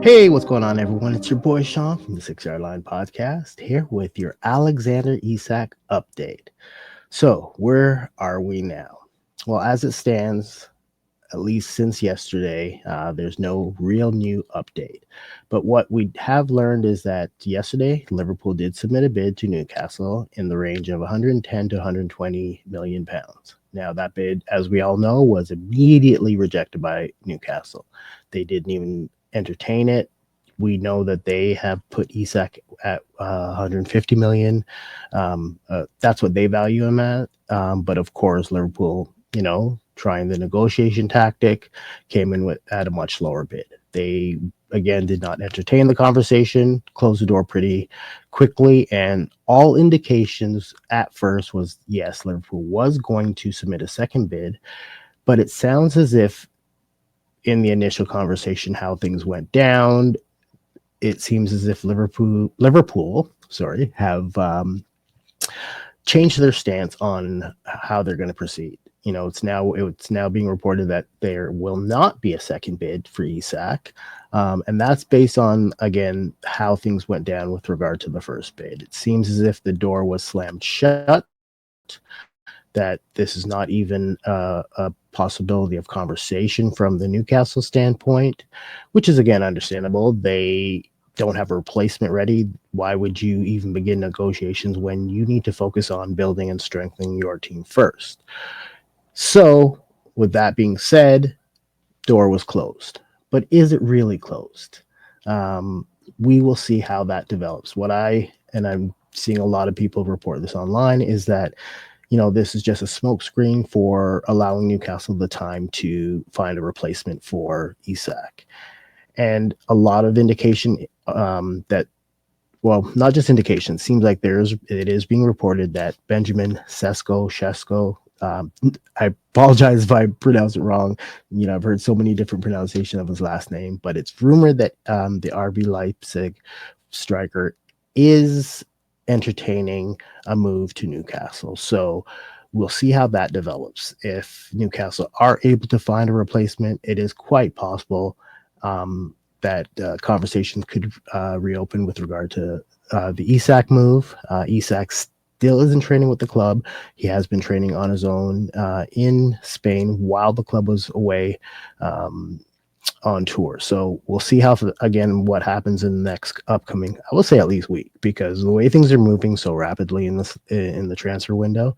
Hey, what's going on, everyone? It's your boy Sean from the 6 Yard Line Podcast here with your Alexander Isak update. So, where are we now? Well, as it stands, at least since yesterday, there's no real new update. But what we have learned is that yesterday, Liverpool did submit a bid to Newcastle in the range of 110 to 120 million pounds. Now, that bid, as we all know, was immediately rejected by Newcastle. They didn't even entertain it. We know that they have put Isak at 150 million. That's what they value him at. But of course, Liverpool, trying the negotiation tactic, came in with at a much lower bid. They again did not entertain the conversation, closed the door pretty quickly, and all indications at first was yes, Liverpool was going to submit a second bid, but it sounds as if in the initial conversation how things went down, it seems as if Liverpool, sorry, have changed their stance on how they're going to proceed. It's now being reported that there will not be a second bid for Isak, and that's based on again how things went down with regard to the first bid. It seems as if the door was slammed shut. That this is not even a possibility of conversation from the Newcastle standpoint, which is again understandable. They don't have a replacement ready. Why would you even begin negotiations when you need to focus on building and strengthening your team first? So, with that being said, door was closed. But is it really closed? Um, we will see how that develops. And I'm seeing a lot of people report this online, is that this is just a smokescreen for allowing Newcastle the time to find a replacement for Isak. And a lot of indication that, well, not just indication, seems like it is being reported that Benjamin Shesko, I apologize if I pronounce it wrong. I've heard so many different pronunciations of his last name, but it's rumored that the RB Leipzig striker is entertaining a move to Newcastle. So we'll see how that develops. If Newcastle are able to find a replacement, it is quite possible that conversations could reopen with regard to the Isak move. Isak still isn't training with the club. He has been training on his own in Spain while the club was away on tour. So we'll see again what happens in the next upcoming, I will say at least week, because the way things are moving so rapidly in the transfer window,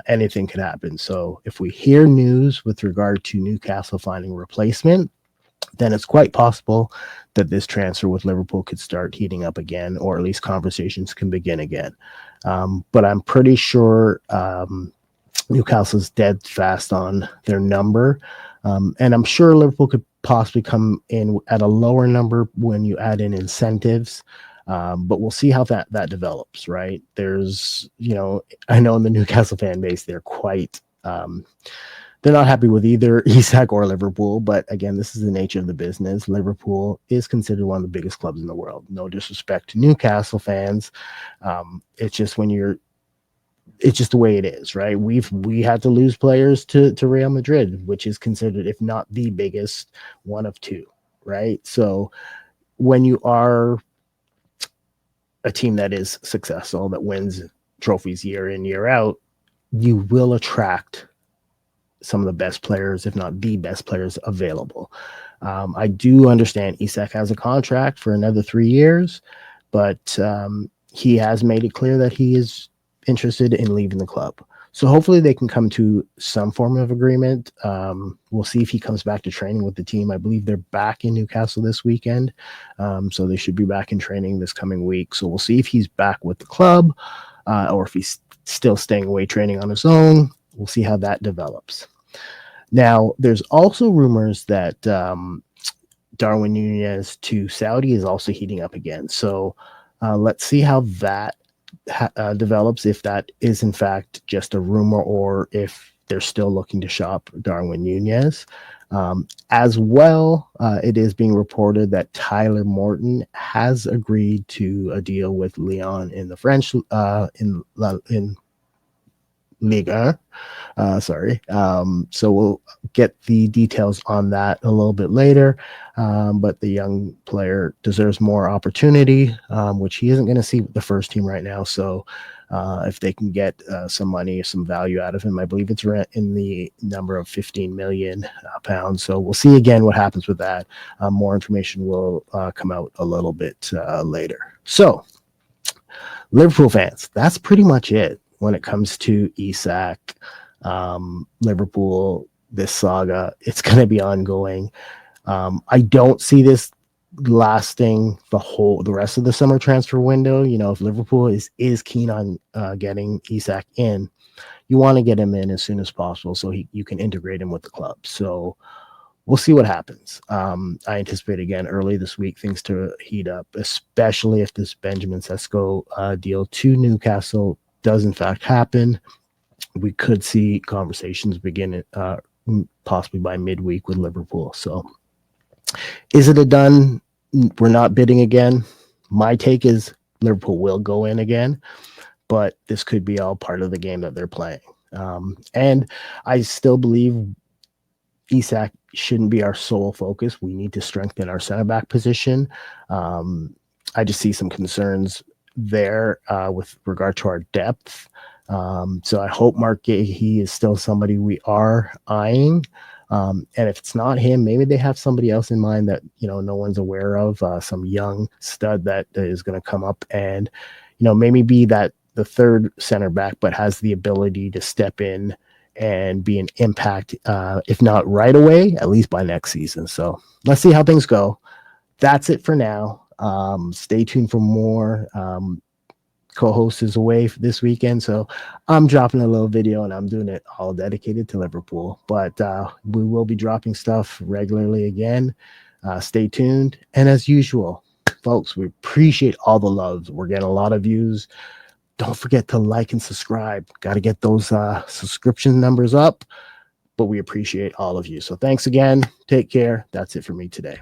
anything could happen. So if we hear news with regard to Newcastle finding a replacement, then it's quite possible that this transfer with Liverpool could start heating up again, or at least conversations can begin again. But I'm pretty sure Newcastle's dead fast on their number. And I'm sure Liverpool could possibly come in at a lower number when you add in incentives. But we'll see how that develops, right? I know in the Newcastle fan base, they're not happy with either Isak or Liverpool, but again, this is the nature of the business. Liverpool is considered one of the biggest clubs in the world. No disrespect to Newcastle fans. It's just the way it is, right? We had to lose players to Real Madrid, which is considered, if not the biggest, one of two, right? So when you are a team that is successful, that wins trophies year in, year out, you will attract some of the best players, if not the best players available. I do understand Isak has a contract for another 3 years, but he has made it clear that he is interested in leaving the club. So hopefully they can come to some form of agreement. We'll see if he comes back to training with the team. I believe they're back in Newcastle this weekend. So they should be back in training this coming week. So we'll see if he's back with the club or if he's still staying away training on his own. We'll see how that develops. Now, there's also rumors that Darwin Nunez to Saudi is also heating up again. So let's see how that develops, if that is in fact just a rumor or if they're still looking to shop Darwin Nunez. As well, it is being reported that Tyler Morton has agreed to a deal with Lyon in the French in Liga. Sorry. So we'll get the details on that a little bit later. But the young player deserves more opportunity, which he isn't going to see with the first team right now. So if they can get some money, some value out of him, I believe it's in the number of 15 million pounds. So we'll see again what happens with that. More information will come out a little bit later. So, Liverpool fans, that's pretty much it when it comes to Isak, Liverpool, this saga. It's going to be ongoing. I don't see this lasting the rest of the summer transfer window. You know, if Liverpool is keen on getting Isak in, you want to get him in as soon as possible so you can integrate him with the club. So we'll see what happens. I anticipate again early this week things to heat up, especially if this Benjamin Sesko deal to Newcastle does in fact happen. We could see conversations begin possibly by midweek with Liverpool. So is it a done? We're not bidding again. My take is Liverpool will go in again, but this could be all part of the game that they're playing. And I still believe Isak shouldn't be our sole focus. We need to strengthen our center back position. I just see some concerns there with regard to our depth. So I hope Mark Gahey is still somebody we are eyeing. And if it's not him, maybe they have somebody else in mind that, you know, no one's aware of, some young stud that is going to come up and, you know, maybe be that the third center back, but has the ability to step in and be an impact, if not right away, at least by next season. So let's see how things go. That's it for now. Stay tuned for more. Co-host is away for this weekend, so I'm dropping a little video and I'm doing it all dedicated to Liverpool. But we will be dropping stuff regularly again. Stay tuned. And as usual, folks, we appreciate all the love. We're getting a lot of views. Don't forget to like and subscribe. Got to get those subscription numbers up, but we appreciate all of you. So thanks again. Take care. That's it for me today.